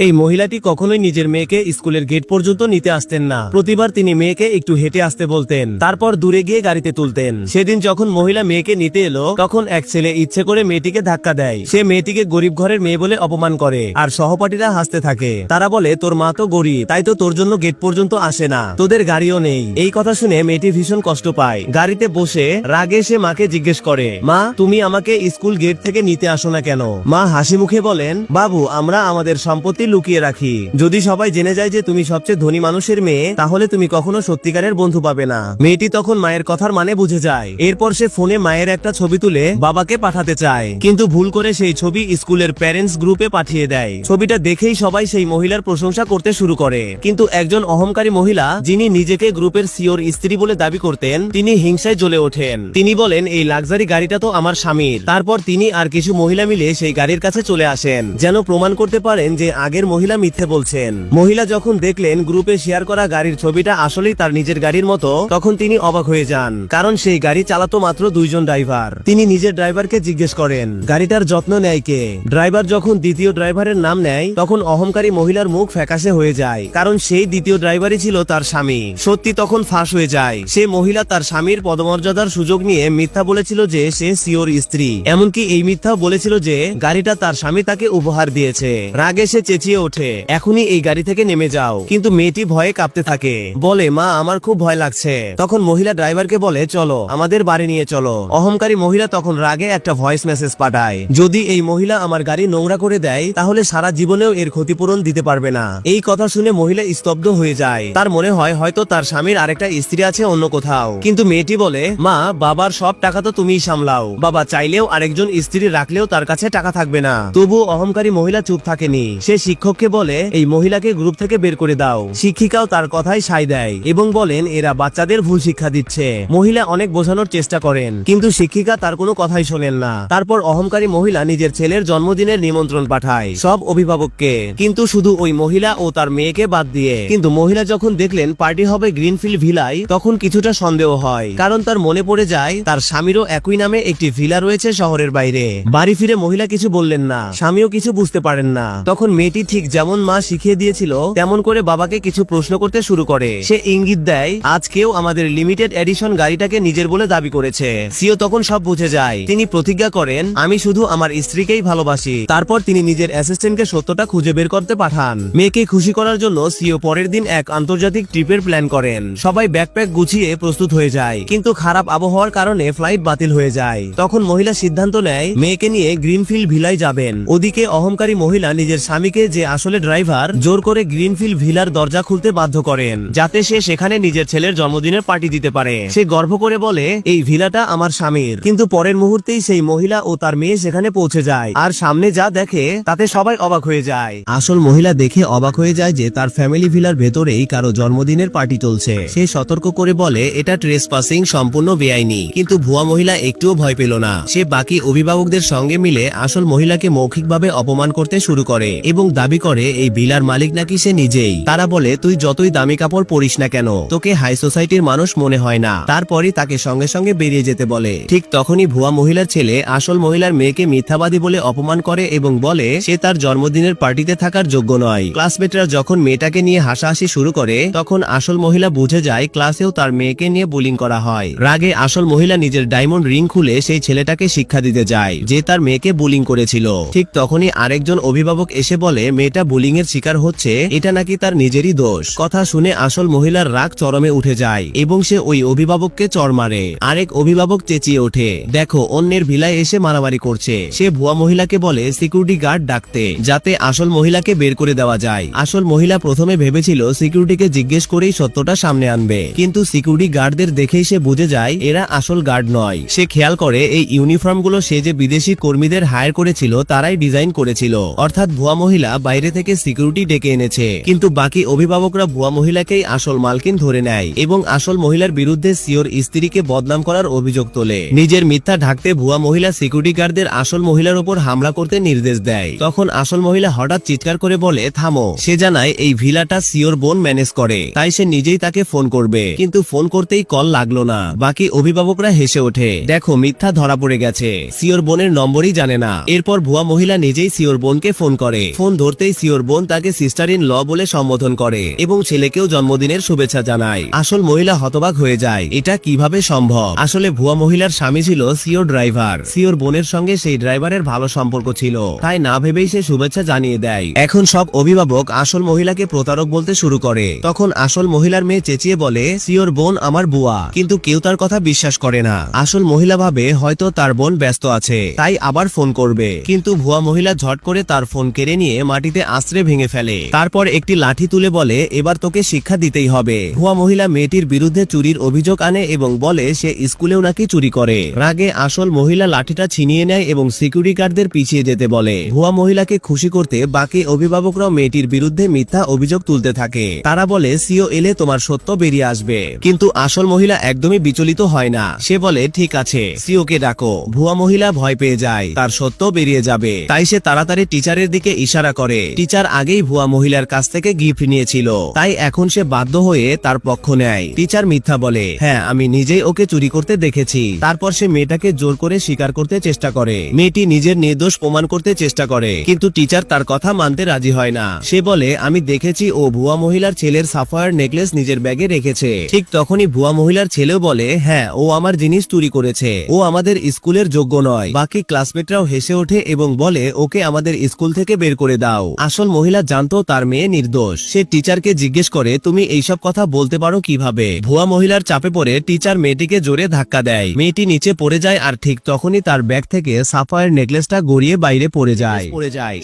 এই মহিলাটি কখনোই নিজের মেয়েকে স্কুলের গেট পর্যন্ত নিতে আসতেন না। প্রতিবার তিনি মেয়েকে একটু হেঁটে আসতে বলতেন, তারপর দূরে গিয়ে গাড়িতে তুলতেন। সেদিন যখন মহিলা মেয়েকে নিতে এলো, তখন এক ছেলে ইচ্ছে করে মেয়েটিকে ধাক্কা দেয়। সে মেয়েটিকে গরিব ঘরের মেয়ে বলে অপমান করে, আর সহপাঠীরা হাসতে থাকে। তারা বলে, তোর মা তো গরিব, তাই তো তোর জন্য গেট পর্যন্ত আসে না, তোদের গাড়িও নেই। এই কথা শুনে মেয়েটি ভীষণ কষ্ট পায়। গাড়িতে বসে রাগে সে মাকে জিজ্ঞেস করে, মা তুমি আমাকে স্কুল গেট থেকে নিতে আসো না কেন? মা হাসি মুখে বলেন, বাবু আমরা আমাদের সম্পত্তি লুকিয়ে রাখি। যদি সবাই জেনে যায় যে তুমি সবচেয়ে ধনী মানুষের মেয়ে, তাহলে তুমি কখনো সত্যিকারের বন্ধু পাবে না। মেয়েটি তখন মায়ের কথার মানে বুঝে যায়। এরপর সে ফোনে মায়ের একটা ছবি তুলে বাবাকে পাঠাতে চায়, কিন্তু ভুল করে সেই ছবি স্কুলের প্যারেন্টস গ্রুপে পাঠিয়ে দেয়। ছবিটা দেখেই সবাই সেই মহিলার প্রশংসা করতে শুরু করে, কিন্তু একজন অহংকারী মহিলা, যিনি নিজেকে গ্রুপের সিওর স্ত্রী বলে দাবি করতেন, তিনি হিংসায় জ্বলে ওঠেন। তিনি বলেন, এই লাক্সারি গাড়িটা তো আমার স্বামীর। তারপর তিনি আর কিছু মহিলা মিলে সেই গাড়ির কাছে চলে আসেন, যেন প্রমাণ করতে পারেন যে আগের মহিলা মিথ্যে বলছেন। মহিলা যখন দেখলেন গ্রুপে শেয়ার করা গাড়ির ছবিটা আসলেই তার নিজের গাড়ির মতো, তখন তিনি অবাক হয়ে যান, কারণ সেই গাড়ি চালাতো মাত্র দুইজন ড্রাইভার। তিনি নিজের ড্রাইভারকে জিজ্ঞেস করেন, গাড়িটার যত্ন নেয় কে? ড্রাইভার যখন দ্বিতীয় ড্রাইভারের নাম নেয়, তখন অহংকারী মহিলার মুখ ফ্যাকাশে হয়ে যায়, কারণ সেই দ্বিতীয় ড্রাইভারই ছিল তার স্বামী। সত্যি তখন ফাঁস হয়ে যায়। সে মহিলা তার স্বামীর পদমর্যাদার সুযোগ নিয়ে মিথ্যা বলেছিল যে সে সিওর স্ত্রী। এমনকি এই মিথ্যাও বলেছিল যে গাড়িটা তার স্বামী তাকে উপহার দিয়েছে। রাগে সে চেঁচিয়ে ওঠে, এখনই এই গাড়ি থেকে নেমে যাও। কিন্তু মেয়েটি ভয়ে কাঁপতে থাকে, বলে, মা আমার খুব ভয় লাগছে। তখন মহিলা ড্রাইভারকে বলে, চলো আমাদের বাড়ি নিয়ে চলো। অহংকারী মহিলা তখন রাগে একটা ভয়েস মেসেজ পাঠায়, যদি এই মহিলা আমার গাড়ি নোংরা করে দেয়, তাহলে সারা জীবনেও এর ক্ষতিপূরণ দিতে পারবে না। এই কথা শুনে মহিলা স্তব্ধ হয়ে যায়। তার মনে হয় হয়তো তার স্বামীর আরেকটা স্ত্রী আছে অন্য কোথাও। কিন্তু মেয়েটি বলে, মা বাবার সব টাকা তো তুমিই সামলাও, বাবা চাইলেও আরেকজন স্ত্রী রাখলেও তার কাছে টাকা থাকবে না। তবুও অহংকারী মহিলা চুপ থাকেনি। সে শিক্ষককে বলে, এই মহিলাকে গ্রুপ থেকে বের করে দাও। শিক্ষিকাও তার কথায় সায় দেয় এবং বলেন, এরা বাচ্চাদের ভুল শিক্ষা দিচ্ছে। মহিলা অনেক বোঝানোর চেষ্টা করেন, কিন্তু শিক্ষিকা তার কোনো কথাই শোনেন না। তারপর অহংকারী মহিলা নিজের ছেলের জন্মদিনের নিমন্ত্রণ পাঠায় সব অভিভাবককে, কিন্তু শুধু ওই মহিলা ও তার মেয়েকে বাদ দিয়ে। কিন্তু মহিলা যখন দেখলেন পার্টি হবে গ্রিনফিল্ড ভিলায়, তখন কিছুটা সন্দেহ হয়, কারণ তার মনে পড়ে যায় তার স্বামীরও একই নামে একটি ভিলা রয়েছে শহরের বাইরে। বাড়ি ফিরে মহিলা কিছু বললেন না, স্বামীও কিছু বুঝতে পারেন না। তখন মেয়েটি ঠিক যেমন মা শিখিয়ে দিয়েছিল তেমন করে বাবাকে কিছু প্রশ্ন করতে শুরু করে। সে ইঙ্গিত দেয়, আজ কেউ আমাদের লিমিটেড এডিশন গাড়িটাকে নিজের বলে দাবি করেছে। সিও তখন সব বুঝে যায়। তিনি প্রতিজ্ঞা করেন, আমি শুধু আমার স্ত্রীকেই ভালোবাসি। তারপর তিনি নিজের অ্যাসিস্ট্যান্টকে সত্যটা খুঁজে বের করতে পাঠান। মেয়েকে খুশি করার জন্য সিও পরের দিন এক আন্তর্জাতিক ট্রিপের প্ল্যান করেন। সবাই ব্যাকপ্যাক গুছিয়ে প্রস্তুত হয়ে যায়, কিন্তু খারাপ আবহাওয়ার কারণে ফ্লাইট বাতিল হয়ে যায়। তখন মহিলা সিদ্ধান্ত নেয় মেয়েকে নিয়ে গ্রিনফিল্ড ভিলায় যাবেন। ওদিকে অহংকারী মহিলা নিজের স্বামীকে, যে আসলে ড্রাইভার, জোর করে গ্রিনফিল্ড ভিলার দরজা খুলতে বাধ্য করেন, যাতে সে সেখানে নিজের ছেলের জন্মদিনের পার্টি দিতে পারে। সে গর্ব করে বলে, এই ভিলাটা আমার স্বামীর। কিন্তু পরের মুহূর্তেই সেই মহিলা ও তার মেয়ে সেখানে পৌঁছে যায়, আর সামনে যা দেখে তাতে সবাই অবাক হয়ে যায়। আসল মহিলা দেখে অবাক হয়ে যায় যে তার ফ্যামিলি ভিলার ভেতরেই কারো জন্মদিনের পার্টি চলছে। সে সতর্ক করে বলে, এটা ট্রেসপাসিং, সম্পূর্ণ বেআইনি। কিন্তু ভুয়া মহিলা একটুও ভয় পেল না। সে বাকি অভিভাবকদের সঙ্গে মিলে আসল মহিলাকে মৌখিকভাবে অপমান করতে শুরু করে এবং দাবি করে এই ভিলার মালিক নাকি সে নিজেই। তারা বলে, তুই যতই দামি কাপড় পরিস না কেন, তোকে হাই সোসাইটির মানুষ মনে হয় না। তারপরই তাকে সঙ্গে সঙ্গে বেরিয়ে যেতে বলে। ঠিক তখনই ভুয়া মহিলার ছেলে আসল মহিলার মেয়েকে মিথ্যাবাদী বলে অপমান করে এবং বলে সে তার জন্মদিনের পার্টিতে থাকার যোগ্য নয়। ক্লাসমেটরা যখন মেয়েটাকে নিয়ে হাসাহাসি শুরু করে, তখন আসল মহিলা বুঝে যায় ক্লাসেও তার মেয়েকে নিয়ে বুলিং করা হয়। রাগে আসল মহিলা নিজের ডায়মন্ড রিং খুলে সেই ছেলেটাকে শিক্ষা দিতে যায় যে তার মেয়েকে বুলিং করেছিল। ঠিক তখনই আরেকজন অভিভাবক এসে বলে মেয়েটা বুলিং এর শিকার হচ্ছে, এটা নাকি তার নিজেরই দোষ। কথা শুনে আসল মহিলার রাগ চরমে উঠে যায় এবং সে ওই অভিভাবককে চড় মারে। আরেক অভিভাবক চেঁচিয়ে ওঠে, দেখো অন্যের ভিলায় এসে মারামারি করছে। সে ভুয়া মহিলাকে বলে সিকিউরিটি গার্ড ডাকতে, যাতে আসল মহিলাকে বের করে দেওয়া যায়। আসল মহিলা প্রথমে ভেবেছিল সিকিউরিটিকে জিজ্ঞেস করেই সত্যটা সামনে আনবে, কিন্তু সিকিউরিটি গার্ডদের দেখেই সে বুঝে যায় এরা আসল গার্ড নয়। সে খেয়াল করে এই ইউনিফর্মগুলো সে যে বিদেশি কর্মীদের হায়ার করেছিল তারাই ডিজাইন করেছিল, অর্থাৎ ভুয়া মহিলা বাইরে থেকে সিকিউরিটি ডেকে এনেছে। কিন্তু বাকি অভিভাবকরা ভুয়া মহিলাকেই আসল মালকিন ধরে নেয় এবং আসল মহিলার বিরুদ্ধে সিওর স্ত্রীকে বদনাম করার অভিযোগ তোলে। নিজের মিথ্যা ঢাকতে ভুয়া মহিলা সিকিউরিটি গার্ডদের আসল মহিলার উপর হামলা করতে নির্দেশ দেয়। তখন আসল মহিলা হঠাৎ চিৎকার করে বলে, থামো। সে জানায় এই ভিলাটা সিওর বোন ম্যানেজ করে, তাই সে নিজেই তাকে ফোন করবে। কিন্তু ফোন করতেই কল লাগলো না। বাকি অভিভাবকরা হেসে ওঠে, দেখো মিথ্যা ধরা পড়ে গেছে, সিওর বোনের নম্বরই জানে না। এরপর ভুয়া মহিলা নিজেই সিওর বোনকে ফোন করে। ফোন করতেই সিওর বোন তাকে সিস্টার ইন ল বলে সম্বোধন করে এবং ছেলেকেও জন্মদিনের শুভেচ্ছা জানায়। আসল মহিলা হতবাক হয়ে যায়, এটা কিভাবে সম্ভব। আসলে ভুয়া মহিলার স্বামী ছিল সিওর ড্রাইভার। সিওর বোনের সঙ্গে সেই ড্রাইভারের ভালো সম্পর্ক ছিল, তাই না ভেবেই সে শুভেচ্ছা জানিয়ে দেয়। এখন সব অভিভাবক আসল মহিলাকে প্রতারক বলতে শুরু করে। তখন আসল মহিলার মেয়ে চেঁচিয়ে বলে, সিওর বোন আমার বুয়া, কিন্তু কেউ তার কথা বিশ্বাস করে না। আসল মহিলা ভাবে হয়তো তার বোন ব্যস্ত আছে, তাই আবার ফোন করবে, কিন্তু ভুয়া মহিলা ঝট করে তার ফোন কেড়ে নিয়ে মাটিতে আশ্রে ভেঙে ফেলে। তারপর একটি লাঠি তুলে বলে, এবার তোকে শিক্ষা দিতেই হবে। ভুয়া মহিলা মেয়েটির বিরুদ্ধে চুরির অভিযোগ আনে এবং বলে সে স্কুলেও নাকি চুরি করে। রাগে আসল মহিলা লাঠিটা ছিনিয়ে নেয় এবং সিকিউরিটি গার্ডদের পিছিয়ে যেতে বলে। ভুয়া মহিলাকে খুশি করতে বাকি অভিভাবকরাও মেয়েটির বিরুদ্ধে মিথ্যা অভিযোগ তুলতে থাকে। তারা বলে সিও এলে তোমার সত্য বেরিয়ে আসবে, কিন্তু আসল মহিলা একদমই বিচলিত হয় না। সে বলে ঠিক আছে, সিওকে ডাকো। ভুয়া মহিলা ভয় পেয়ে যায়, তার সত্য বেরিয়ে যাবে, তাই সে তাড়াতাড়ি টিচারের দিকে ইশারা করে। টিচার আগেই ভুয়া মহিলার কাছ থেকে গিফট নিয়েছিল, তাই এখন সে বাধ্য হয়ে তার পক্ষ নেয়। টিচার মিথ্যা বলে, হ্যাঁ আমি নিজেই ওকে চুরি করতে দেখেছি। তারপর সে মেয়েটাকে জোর করে স্বীকার করতে চেষ্টা করে। মেয়েটি নিজের নির্দোষ প্রমাণ করতে চেষ্টা করে, কিন্তু টিচার তার কথা মানতে রাজি হয় না। সে বলে আমি দেখেছি ও ভুয়া মহিলার ছেলের সাফায়ার নেকলেস নিজের ব্যাগে রেখেছে। ঠিক তখনই ভুয়া মহিলার ছেলেও বলে, হ্যাঁ ও আমার জিনিস চুরি করেছে, ও আমাদের স্কুলের যোগ্য নয়। বাকি ক্লাসমেটরাও হেসে ওঠে এবং বলে ওকে আমাদের স্কুল থেকে বের করে দাও। আসল মহিলা জানতো তার মেয়ে নির্দোষ। সে টিচারকে জিজ্ঞেস করে, তুমি এইসব কথা বলতে পারো কিভাবে? ভুয়া মহিলার চাপে পড়ে টিচার মেয়েটিকে জোরে ধাক্কা দেয়। মেয়েটি নিচে পড়ে যায় আর ঠিক তখনই তার ব্যাগ থেকে সাফায়ার নেকলেসটা গড়িয়ে বাইরে পড়ে যায়।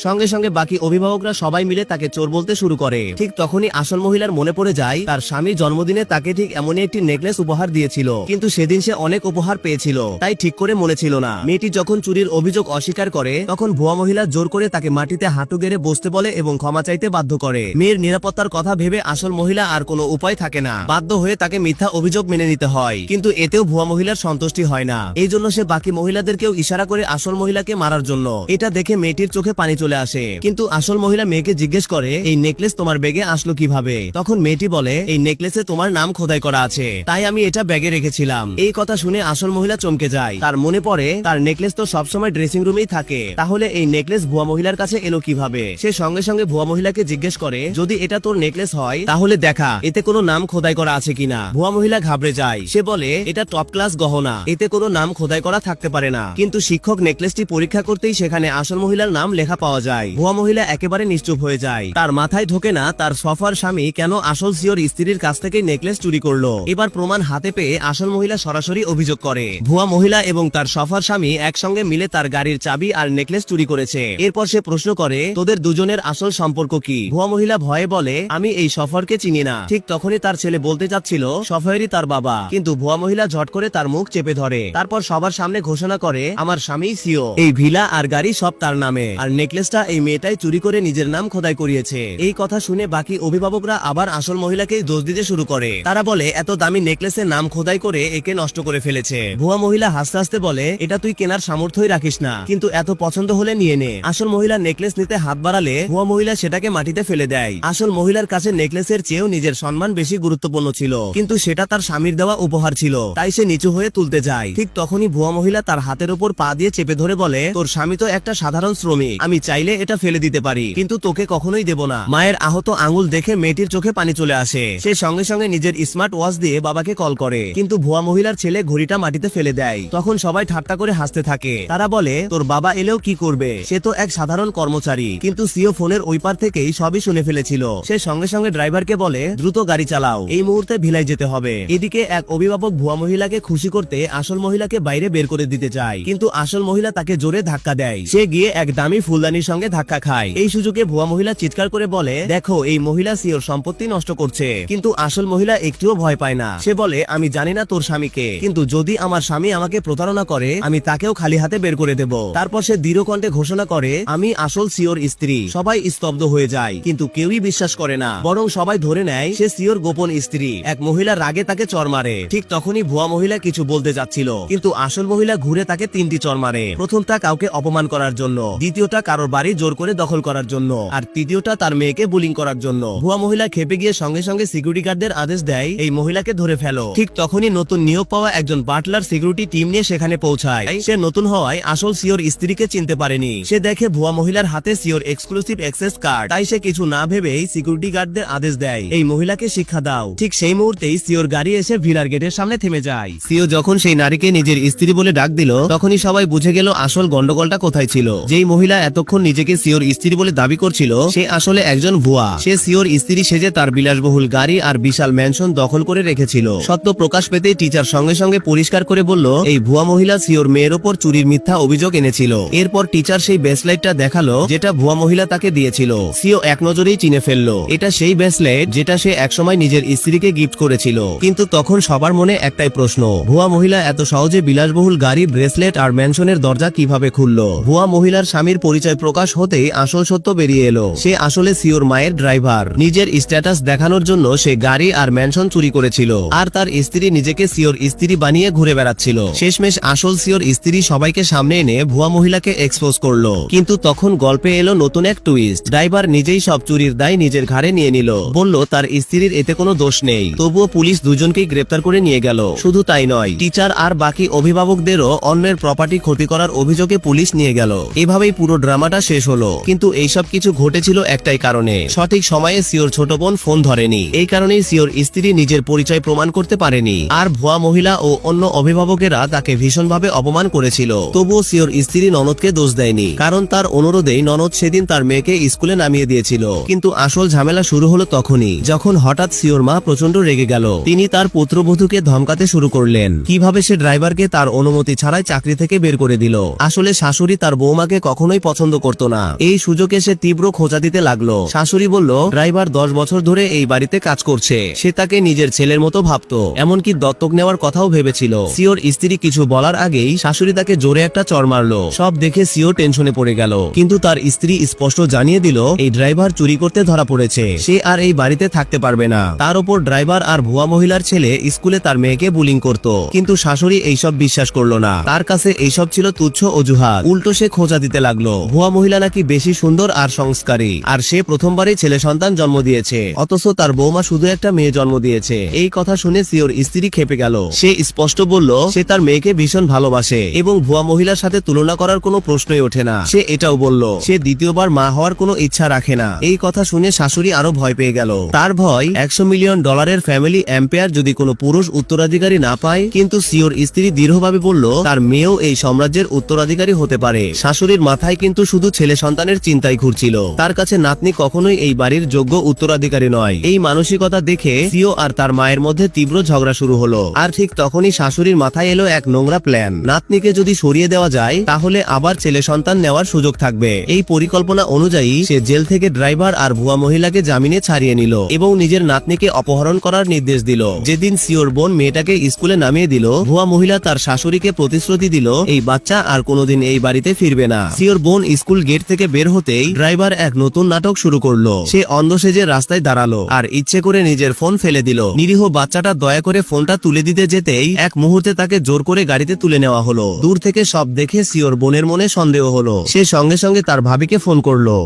সঙ্গে সঙ্গে বাকি অভিভাবকরা সবাই মিলে তাকে চোর বলতে শুরু করে। ঠিক তখনই আসল মহিলার মনে পড়ে যায় তার স্বামী জন্মদিনে তাকে ঠিক এমনই একটি নেকলেস উপহার দিয়েছিল, কিন্তু সেদিন সে অনেক উপহার পেয়েছিল, তাই ঠিক করে মনে ছিল না। মেয়েটি যখন চুরির অভিযোগ অস্বীকার করে তখন ভুয়া মহিলা জোর করে তাকে মাটিতে হাঁটু গেড়ে বসতে বলে এবং ক্ষমা চাইতে বাধ্য করে। মেয়ের নিরাপত্তার কথা ভেবে আসল মহিলা আর কোনো উপায় থাকে না, বাধ্য হয়ে তাকে মিথ্যা অভিযোগ মেনে নিতে হয়। কিন্তু এতেও ভুয়া মহিলার সন্তুষ্টি হয় না, এই জন্য সে বাকি মহিলাদেরকেও ইশারা করে আসল মহিলাকে মারার জন্য। এটা দেখে মেয়েটির চোখে পানি চলে আসে, কিন্তু আসল মহিলা মেয়েকে জিজ্ঞেস করে এই নেকলেস তোমার ব্যাগে আসলো কিভাবে? তখন মেয়েটি বলে, এই নেকলেসে তোমার নাম খোদাই করা আছে, তাই আমি এটা ব্যাগে রেখেছিলাম। এই কথা শুনে আসল মহিলা চমকে যায়। তার মনে পড়ে তার নেকলেস তো সবসময় ড্রেসিং রুমেই থাকে, তাহলে এই নেকলেস ভুয়া মহিলার কাছে এলো কিভাবে? সে সঙ্গে সঙ্গে ভুয়া মহিলাকে জিজ্ঞেস করে, যদি এটা তোর নেকলেস হয় তাহলে দেখা এতে কোনো নাম খোদাই করা আছে কিনা। ভুয়া মহিলা ঘাবড়ে যায়। সে বলে, এটা টপ ক্লাস গহনা, এতে কোনো নাম খোদাই করা থাকতে পারে না। কিন্তু শিক্ষক নেকলেসটি পরীক্ষা করতেই সেখানে আসল মহিলার নাম লেখা পাওয়া যায়। ভুয়া মহিলা একেবারে নিশ্চুপ হয়ে যায়। তার মাথায় ঢোকে না তার সফার স্বামী কেন আসল সিওর স্ত্রীর কাছ থেকে নেকলেস চুরি করলো। এবার প্রমাণ হাতে পেয়ে আসল মহিলা সরাসরি অভিযোগ করে ভুয়া মহিলা এবং তার সফার স্বামী একসঙ্গে মিলে তার গাড়ির চাবি আর নেকলেস চুরি করেছে। এরপর সে প্রশ্ন করে, তোদের দুজনের আসল সম্পর্ক কি? ভুয়া মহিলা ভয়ে বলে, আমি এই সফরকে চিনি না। ঠিক তখনই তার ছেলে বলতে চাচ্ছিল সফারেরই তার বাবা, কিন্তু ভুয়া মহিলা ঝট করে তার মুখ চেপে ধরে। তারপর সবার সামনে ঘোষণা করে, আমার স্বামী সিও, এই ভিলা আর গাড়ি সব তার নামে, আর নেকলেসটা এই মেয়েটাই চুরি করে নিজের নাম খোদাই করিয়েছে। এই কথা শুনে বাকি অভিভাবকরা আবার আসল মহিলাকে দোষ দিতে শুরু করে। তারা বলে এত দামি নেকলেসের নাম খোদাই করে একে নষ্ট করে ফেলেছে। ভুয়া মহিলা হাসতে হাসতে বলে, এটা তুই কেনার সামর্থ্যই রাখিস না, কিন্তু এত পছন্দ হলে নিয়ে নে। আসল মহিলা নেকলেস নিতে হাত বাড়ালে ভুয়া মহিলা সেটাকে মাটিতে ফেলে দেয়। আসল মহিলার কাছে নেকলেসের চেয়েও নিজের সম্মান বেশি গুরুত্বপূর্ণ ছিল, কিন্তু সেটা তার স্বামীর দেওয়া উপহার ছিল, তাই সে নিচু হয়ে তুলতে যায়। ঠিক তখনই ভুয়া মহিলা তার হাতের উপর পা দিয়ে চেপে ধরে বলে, তোর স্বামী তো একটা সাধারণ শ্রমিক, আমি চাইলে এটা ফেলে দিতে পারি, কিন্তু তোকে কখনোই দেব না। মায়ের আহত আঙুল দেখে মেয়েটির চোখে পানি চলে আসে। সে সঙ্গে সঙ্গে নিজের স্মার্ট ওয়াচ দিয়ে বাবাকে কল করে, কিন্তু ভুয়া মহিলার ছেলে ঘড়িটা মাটিতে ফেলে দেয়। তখন সবাই ঠাট্টা করে হাসতে থাকে। তারা বলে, তোর বাবা এলেও কি করবে, সে তো এক সাধারণ কর্মচারী। কিন্তু সিও ফোনের ওই পার থেকেই সবই শুনে ফেলেছিল। সে সঙ্গে সঙ্গে ড্রাইভারকে বলে, দ্রুত গাড়ি চালাও, এই মুহূর্তে ভিলাই যেতে হবে। এদিকে এক অভিভাবক ভুয়া মহিলাকে খুশি করতে আসল মহিলাকে বাইরে বের করে দিতে চায়, কিন্তু আসল মহিলা তাকে জোরে ধাক্কা দেয়। সে গিয়ে এক দামি ফুলদানির সঙ্গে ধাক্কা খায়। এই সুযোগে ভুয়া মহিলা চিৎকার করে বলে, দেখো এই মহিলা সিওর সম্পত্তি নষ্ট করছে। কিন্তু আসল মহিলা একটুও ভয় পায় না। সে বলে, আমি জানি না তোর স্বামীকে, কিন্তু যদি আমার স্বামী আমাকে প্রতারণা করে আমি তাকেও খালি হাতে বের করে দেব। তারপর সে দৃঢ় কণ্ঠে ঘোষণা করে, আমি আসল সিওর স্ত্রী। সবাই স্তব্ধ হয়ে যায়, কিন্তু কেউই বিশ্বাস করে না, বরং সবাই ধরে নেয় সে সিওর গোপন স্ত্রী। এক মহিলা রাগে তাকে চড় মারে। ঠিক তখনই ভুয়া মহিলা কিছু বলতে যাচ্ছিল, কিন্তু আসল মহিলা ঘুরে তাকে 3টি চড় মারে। প্রথমটা কাউকে অপমান করার জন্য, দ্বিতীয়টা কারোর বাড়ি জোর করে দখল করার জন্য, আর তৃতীয়টা তার মেয়েকে বুলিং করার জন্য। ভুয়া মহিলা খেপে গিয়ে সঙ্গে সঙ্গে সিকিউরিটি গার্ডদের আদেশ দেয়, এই মহিলাকে ধরে ফেলো। ঠিক তখনই নতুন নিয়োগ পাওয়া একজন বাটলার সিকিউরিটি টিম নিয়ে সেখানে পৌঁছায়। সে নতুন হওয়ায় আসল সিওর স্ত্রীকে চিনতে পারেনি। সে দেখে ভুয়া মহিলার হাতে সিওর এক্সক্লুসিভ অ্যাক্সেস কার্ড। তাই সে কিছু না ভেবেই সিকিউরিটি গার্ডদের আদেশ দেয়, এই মহিলাকে শিক্ষা দাও। ঠিক সেই মুহূর্তেই সিওর গাড়ি এসে ভিলার গেটের সামনে থেমে যায়। সিও যখন সেই নারীকে নিজের স্ত্রী বলে ডাক দিল, তখনই সবাই বুঝে গেল আসল গন্ডগোলটা কোথায় ছিল। যেই মহিলা এতক্ষণ নিজেকে সিওর স্ত্রী বলে দাবি করছিল, সে আসলে একজন ভুয়া। সে সিওর স্ত্রী সেজে তার বিলাসবহুল গাড়ি আর বিশাল ম্যানশন দখল করে রেখেছিল। সত্য প্রকাশ পেতে টিচার সঙ্গে সঙ্গে পরিষ্কার করে বলল, এই ভুয়া মহিলা সিওর মেয়ের ওপর চুরির মিথ্যা অভিযোগ এনেছিল। এরপর টিচার সেই ব্রেসলেটটা দেখালো যেটা ভুয়া মহিলা তাকে দিয়েছিল। সিও এক নজরেই চিনে ফেললো এটা সেই ব্রেসলেট যেটা সে একসময় নিজের স্ত্রীকে গিফট করেছিল। কিন্তু তখন সবার মনে একটাই প্রশ্ন, ভুয়া মহিলা এত সহজে বিলাসবহুল গাড়ি, ব্রেসলেট আর ম্যানশনের দরজা কিভাবে খুললো? ভুয়া মহিলার স্বামীর পরিচয় প্রকাশ হতেই আসল সত্য বেরিয়ে এলো। সে আসলে সিওর মায়ের ড্রাইভার। নিজের স্ট্যাটাস দেখানোর জন্য সে গাড়ি আর ম্যানশন চুরি করেছিল, আর তার স্ত্রী নিজেকে সিওর স্ত্রী বানিয়ে ঘুরে বেড়াচ্ছিল। শেষমেশ আসল সিওর স্ত্রী সবাইকে সামনে এনে ভুয়া মহিলাকে এক্সপোজ করলো। কিন্তু তখন গল্পে এলো নতুন এক টুইস্ট। ড্রাইভার নিজেই সব চুরির দায় নিজের ঘাড়ে নিয়ে নিল, বলল তার স্ত্রীর এতে কোনো দোষ নেই। তবুও পুলিশ দুজনকেই গ্রেপ্তার করে নিয়ে গেল। শুধু তাই নয়, টিচার আর বাকি অভিভাবকদেরও অন্যের প্রপার্টি ক্ষতি করার অভিযোগে পুলিশ নিয়ে গেল। এভাবেই পুরো ড্রামাটা শেষ হলো। কিন্তু এইসব কিছু ঘটেছিল একটাই কারণে, সঠিক সময়ে সিওর ছোট বোন ফোন ধরেনি। এই কারণেই সিওর স্ত্রী নিজের পরিচয় প্রমাণ করতে পারেনি, আর ভুয়া মহিলা ও অন্য অভিভাবকেরা তাকে ভীষণভাবে অপমান করেছিল। তবুও সিওর স্ত্রী ননদকে দোষ দেয়নি, কারণ তার অনুরোধেই ননদ সেদিন তার মেয়েকে স্কুলে নামিয়ে দিয়েছিল। কিন্তু আসল ঝামেলা শুরু হলো তখনই, যখন হঠাৎ সিওর মা প্রচন্ড রেগে গেল। তিনি তার পুত্রবধূকে ধমকাতে শুরু করলেন, কিভাবে সে ড্রাইভারকে তার অনুমতি ছাড়াই চাকরি থেকে বের করে দিল। আসলে শাশুড়ি তার বৌমাকে কখনোই পছন্দ করত না। এই সুযোগে সে তীব্র খোঁচা দিতে লাগলো। শাশুড়ি বলল, ড্রাইভার 10 বছর ধরে এই বাড়িতে কাজ করছে, সে তাকে নিজের ছেলের মতো ভাবতো, এমনকি দত্তক নেওয়ার কথাও ভেবেছিল। সিওর স্ত্রী কিছু বলার আগেই শাশুড়ি তাকে জোরে একটা চড় মারলো। সব দেখে সিও টেনশনে পড়ে গেল, কিন্তু তার স্ত্রী স্পষ্ট জানিয়ে দিল, এই ড্রাইভার চুরি করতে ধরা পড়েছে, সে আর এই বাড়িতে থাকতে পারবে না। তার উপর ড্রাইভার আর ভুয়া মহিলার ছেলে স্কুলে তার মেয়েকে বুলিং করত। কিন্তু শাশুড়ি এইসব বিশ্বাস করলো না, তার কাছে এইসব ছিল তুচ্ছ অজুহাত। উল্টো সে খোঁজা দিতে লাগলো, ভুয়া মহিলা নাকি বেশি সুন্দর আর সংস্কারী, আর সে প্রথমবারই ছেলে সন্তান জন্ম দিয়েছে, অথচ তার বৌমা শুধু একটা মেয়ে জন্ম দিয়েছে। এই কথা শুনে সিওর স্ত্রী খেপে গেল। সে স্পষ্ট বলল, সে তার মেয়েকে ভীষণ ভালোবাসে এবং ভুয়া মহিলার সাথে তুলনা করার কোনো প্রশ্নই ওঠে না। সে এটাও বলল, সে দ্বিতীয়বার মা হওয়ার কোনো ইচ্ছা রাখে না। এই কথা শুনে শাশুড়ি আরো ভয় পেয়ে গেল। তার ভয়, $100 মিলিয়ন ফ্যামিলি এম্পায়ার যদি কোনো পুরুষ উত্তরাধিকারী না পায়। কিন্তু সিওর স্ত্রী দৃঢ়ভাবে বলল, তার মেয়েও এই সাম্রাজ্যের উত্তরাধিকারী হতে পারে। শাশুড়ির মাথায় কিন্তু শুধু ছেলে সন্তানের চিন্তাই ঘুরছিল, তার কাছে নাতনি কখনোই এই বাড়ির যোগ্য উত্তরাধিকারী নয়। এই মানসিকতা দেখে সিও আর তার মায়ের মধ্যে তীব্র ঝগড়া শুরু হলো। আর ঠিক তখনই শাশুড়ির মাথায় এলো এক নোংরা প্ল্যান। নাতনিকে যদি সরিয়ে দেওয়া যায়, তাহলে আবার ছেলে সন্তান নেওয়ার সুযোগ থাকবে। এই পরিকল্পনা অনুযায়ী সে জেল থেকে ড্রাইভার আর ভুয়া মহিলাকে জামিনে ছাড়িয়ে নিল এবং নিজের নাতনিকে অপহরণ করার নির্দেশ দিল। যেদিন সিওর বোন মেয়েটাকে স্কুলে নামিয়ে দিল, ভুয়া মহিলা তার শাশুড়িকে প্রতিশ্রুতি দিল, এই বাচ্চা আর কোনোদিন এই বাড়িতে ফিরবে না। সিওর বোন স্কুল গেট থেকে বের হতেই ড্রাইভার এক নতুন নাটক শুরু করলো। সে অন্ধ সেজে রাস্তায় দাঁড়ালো আর ইচ্ছে করে নিজের ফোন ফেলে দিল। নিরীহ বাচ্চাটা দয়া করে ফোনটা তুলে দিতে যেতেই এক মুহূর্তে তাকে জোর করে গাড়িতে তুলে নেওয়া হলো। দূর থেকে সব দেখে সিওর বোনের মনে সন্দেহ হলো। সে সঙ্গে সঙ্গে তার ভাবিকে ফোন করলো।